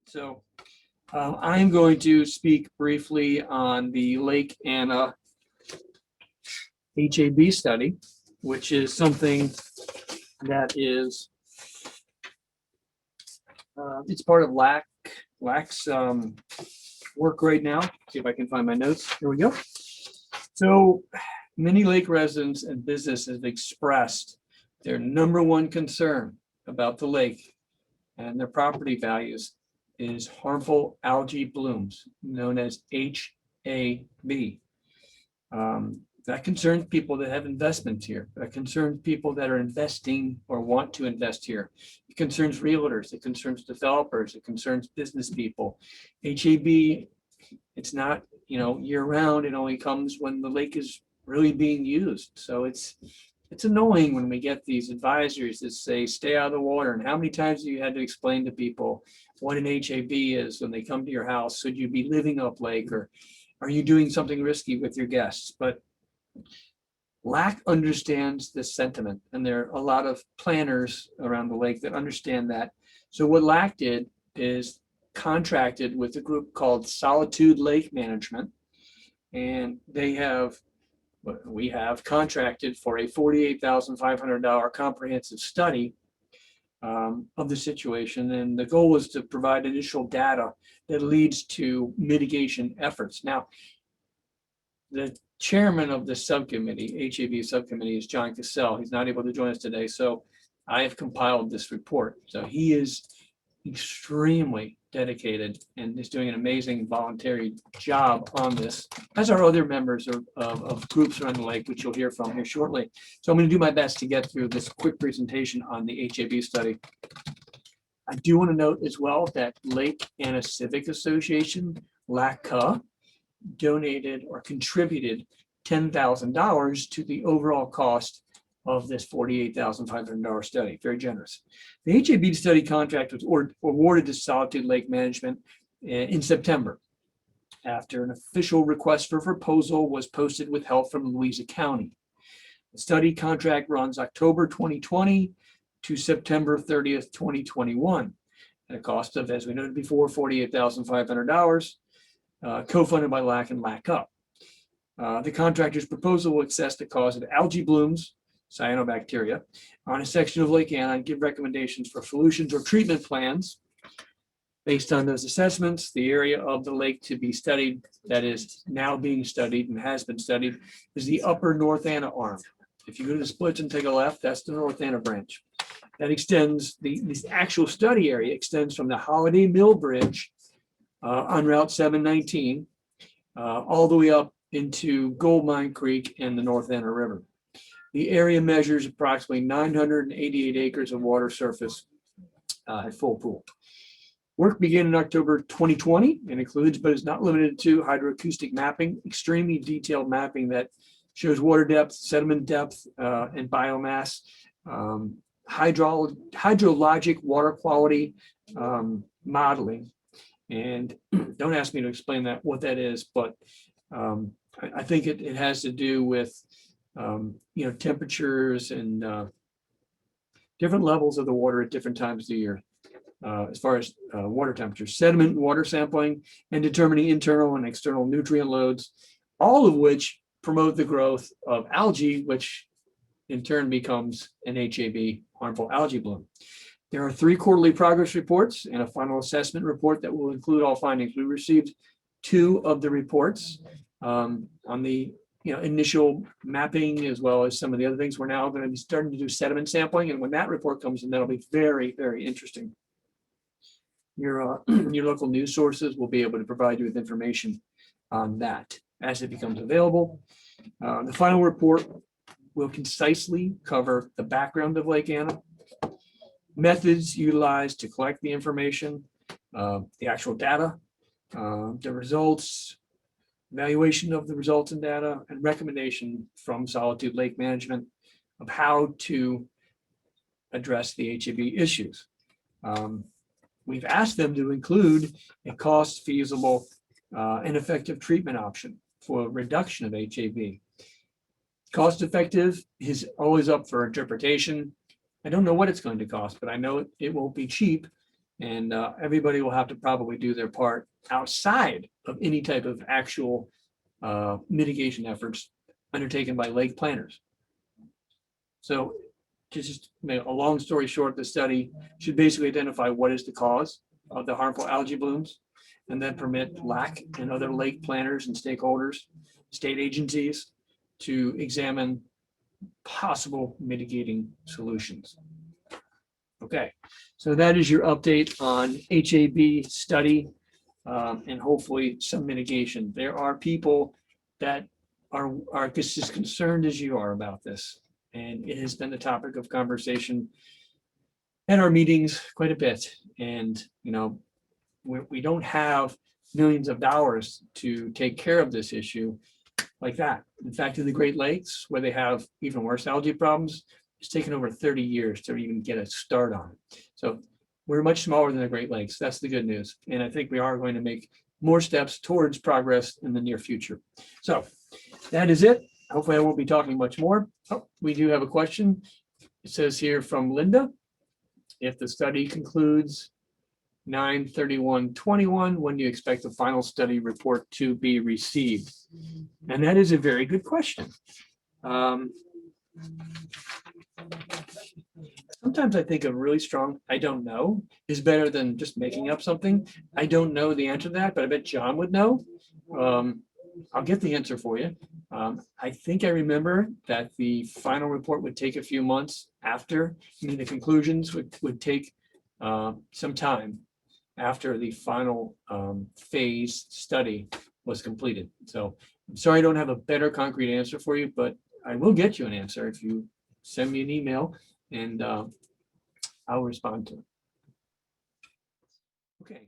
So I'm going to speak briefly on the Lake Anna HAB study, which is something that is, it's part of LAC's work right now. See if I can find my notes. Here we go. So many lake residents and businesses have expressed their number one concern about the lake and their property values is harmful algae blooms, known as HAB. That concerns people that have investments here. That concerns people that are investing or want to invest here. It concerns realtors. It concerns developers. It concerns business people. HAB, it's not, year round. It only comes when the lake is really being used. So it's annoying when we get these advisories that say stay out of the water. And how many times have you had to explain to people what an HAB is when they come to your house? Should you be living up lake, or are you doing something risky with your guests? But LAC understands this sentiment, and there are a lot of planners around the lake that understand that. So what LAC did is contracted with a group called Solitude Lake Management, and we have contracted for a $48,500 comprehensive study of the situation. And the goal was to provide initial data that leads to mitigation efforts. Now, the chairman of the subcommittee, HAB subcommittee, is John Cassell. He's not able to join us today, so I have compiled this report. So he is extremely dedicated and is doing an amazing voluntary job on this, as are other members of groups around the lake, which you'll hear from here shortly. So I'm going to do my best to get through this quick presentation on the HAB study. I do want to note as well that Lake Anna Civic Association, LACA, donated or contributed $10,000 to the overall cost of this $48,500 study. Very generous. The HAB study contract was awarded to Solitude Lake Management in September after an official request for proposal was posted with help from Louisa County. The study contract runs October 2020 to September 30th, 2021 at a cost of, as we noted before, $48,500, co-funded by LAC and LACUP. The contractor's proposal will assess the cause of algae blooms, cyanobacteria, on a section of Lake Anna and give recommendations for solutions or treatment plans. Based on those assessments, the area of the lake to be studied, that is now being studied and has been studied, is the upper North Anna arm. If you go to the splits and take a left, that's the North Anna branch. That extends, this actual study area extends from the Holiday Mill Bridge on Route 719 all the way up into Gold Mine Creek and the North Anna River. The area measures approximately 988 acres of water surface at full pool. Work began in October 2020 and includes, but is not limited to, hydroacoustic mapping, extremely detailed mapping that shows water depth, sediment depth, and biomass, hydrologic water quality modeling. And don't ask me to explain what that is, but I think it has to do with temperatures and different levels of the water at different times of the year, as far as water temperatures, sediment and water sampling, and determining internal and external nutrient loads, all of which promote the growth of algae, which in turn becomes an HAB, harmful algae bloom. There are 3 quarterly progress reports and a final assessment report that will include all findings. We received 2 of the reports on the initial mapping, as well as some of the other things. We're now going to be starting to do sediment sampling, and when that report comes in, that'll be very, very interesting. Your local news sources will be able to provide you with information on that as it becomes available. The final report will concisely cover the background of Lake Anna, methods utilized to collect the information, the actual data, the results, evaluation of the results and data, and recommendation from Solitude Lake Management of how to address the HAB issues. We've asked them to include a cost feasible and effective treatment option for reduction of HAB. Cost effective is always up for interpretation. I don't know what it's going to cost, but I know it won't be cheap. And everybody will have to probably do their part outside of any type of actual mitigation efforts undertaken by lake planners. So just make a long story short, the study should basically identify what is the cause of the harmful algae blooms, and then permit LAC and other lake planners and stakeholders, state agencies, to examine possible mitigating solutions. Okay, so that is your update on HAB study and hopefully some mitigation. There are people that are just as concerned as you are about this, and it has been the topic of conversation at our meetings quite a bit. And we don't have millions of dollars to take care of this issue like that. In fact, in the Great Lakes, where they have even worse algae problems, it's taken over 30 years to even get a start on it. So we're much smaller than the Great Lakes. That's the good news. And I think we are going to make more steps towards progress in the near future. So that is it. Hopefully I won't be talking much more. Oh, we do have a question. It says here from Linda, if the study concludes 9/31/21, when do you expect the final study report to be received? And that is a very good question. Sometimes I think a really strong, I don't know, is better than just making up something. I don't know the answer to that, but I bet John would know. I'll get the answer for you. I think I remember that the final report would take a few months after, the conclusions would take some time after the final phase study was completed. So I'm sorry I don't have a better concrete answer for you, but I will get you an answer if you send me an email, and I'll respond to it. Okay.